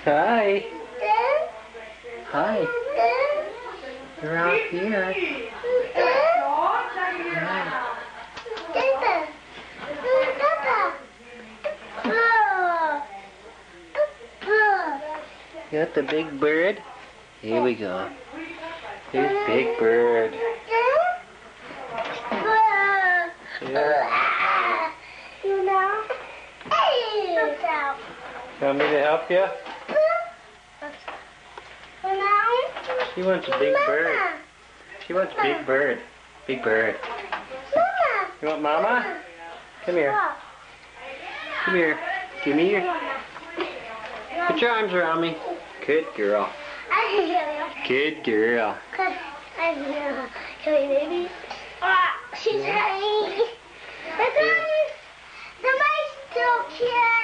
Hi. Hi. You're out here. Hi. You got the big bird? Here we go. Here's Big Bird. Yeah. You want me to help you? She wants a big bird. She wants Big Bird. Big Bird. You want Mama? Come here. Come here. Give me your... Put your arms around me. Good girl. Good girl. Come here, baby. She's hanging. The mice still can't.